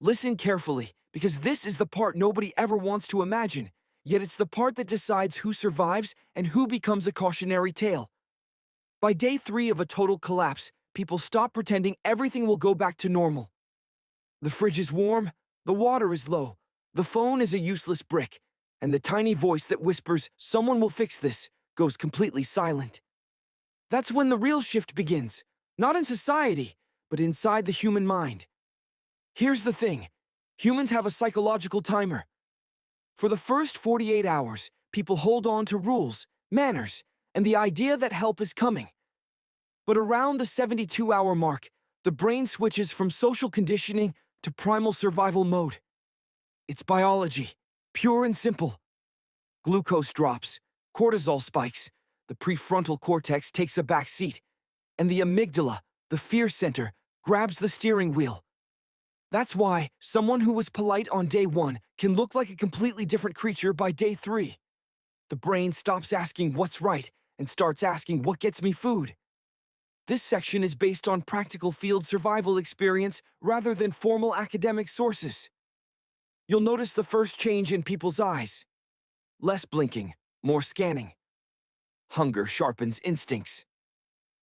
Listen carefully, because this is the part nobody ever wants to imagine, yet it's the part that decides who survives and who becomes a cautionary tale. By day 3 of a total collapse, people stop pretending everything will go back to normal. The fridge is warm, the water is low, the phone is a useless brick, and the tiny voice that whispers, "Someone will fix this," goes completely silent. That's when the real shift begins, not in society, but inside the human mind. Here's the thing, humans have a psychological timer. For the first 48 hours, people hold on to rules, manners, and the idea that help is coming. But around the 72-hour mark, the brain switches from social conditioning to primal survival mode. It's biology, pure and simple. Glucose drops, cortisol spikes, the prefrontal cortex takes a back seat, and the amygdala, the fear center, grabs the steering wheel. That's why someone who was polite on day 1 can look like a completely different creature by day 3. The brain stops asking what's right and starts asking what gets me food. This section is based on practical field survival experience rather than formal academic sources. You'll notice the first change in people's eyes. Less blinking, more scanning. Hunger sharpens instincts.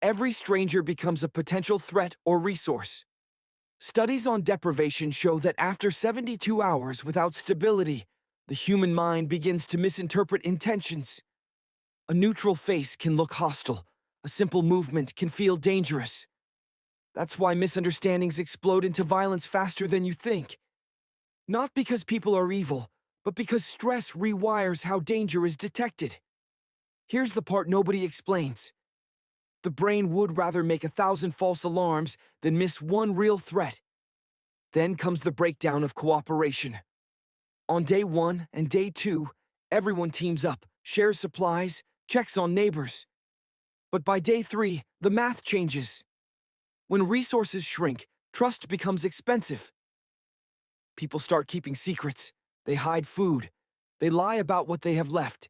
Every stranger becomes a potential threat or resource. Studies on deprivation show that after 72 hours without stability, the human mind begins to misinterpret intentions. A neutral face can look hostile. A simple movement can feel dangerous. That's why misunderstandings explode into violence faster than you think. Not because people are evil, but because stress rewires how danger is detected. Here's the part nobody explains. The brain would rather make 1,000 false alarms than miss one real threat. Then comes the breakdown of cooperation. On day 1 and day 2, everyone teams up, shares supplies, checks on neighbors. But by day 3, the math changes. When resources shrink, trust becomes expensive. People start keeping secrets. They hide food. They lie about what they have left.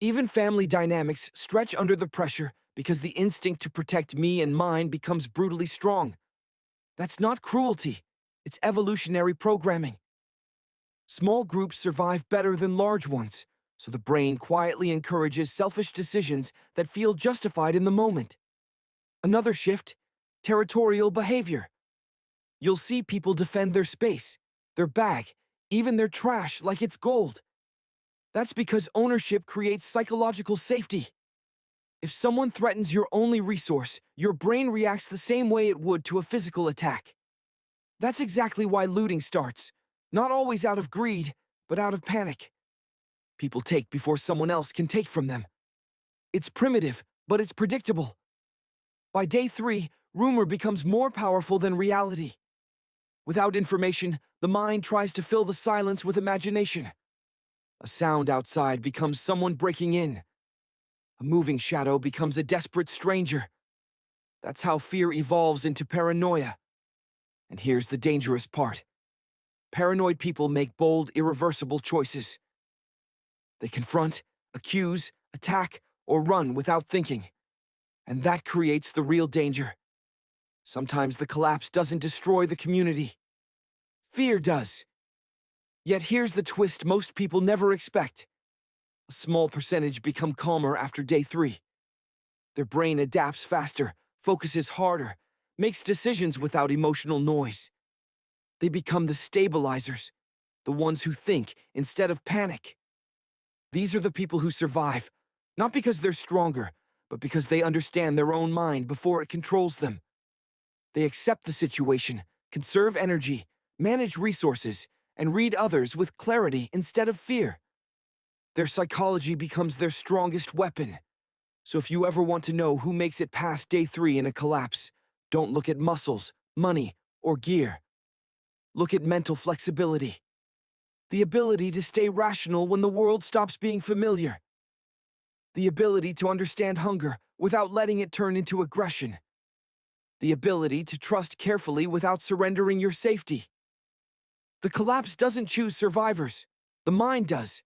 Even family dynamics stretch under the pressure because the instinct to protect me and mine becomes brutally strong. That's not cruelty. It's evolutionary programming. Small groups survive better than large ones, so the brain quietly encourages selfish decisions that feel justified in the moment. Another shift, territorial behavior. You'll see people defend their space, their bag, even their trash like it's gold. That's because ownership creates psychological safety. If someone threatens your only resource, your brain reacts the same way it would to a physical attack. That's exactly why looting starts, not always out of greed, but out of panic. People take before someone else can take from them. It's primitive, but it's predictable. By day 3, rumor becomes more powerful than reality. Without information, the mind tries to fill the silence with imagination. A sound outside becomes someone breaking in. A moving shadow becomes a desperate stranger. That's how fear evolves into paranoia. And here's the dangerous part. Paranoid people make bold, irreversible choices. They confront, accuse, attack, or run without thinking. And that creates the real danger. Sometimes the collapse doesn't destroy the community. Fear does. Yet here's the twist most people never expect. A small percentage become calmer after day 3. Their brain adapts faster, focuses harder, makes decisions without emotional noise. They become the stabilizers, the ones who think instead of panic. These are the people who survive, not because they're stronger, but because they understand their own mind before it controls them. They accept the situation, conserve energy, manage resources, and read others with clarity instead of fear. Their psychology becomes their strongest weapon. So if you ever want to know who makes it past day 3 in a collapse, don't look at muscles, money, or gear. Look at mental flexibility. The ability to stay rational when the world stops being familiar. The ability to understand hunger without letting it turn into aggression. The ability to trust carefully without surrendering your safety. The collapse doesn't choose survivors. The mind does.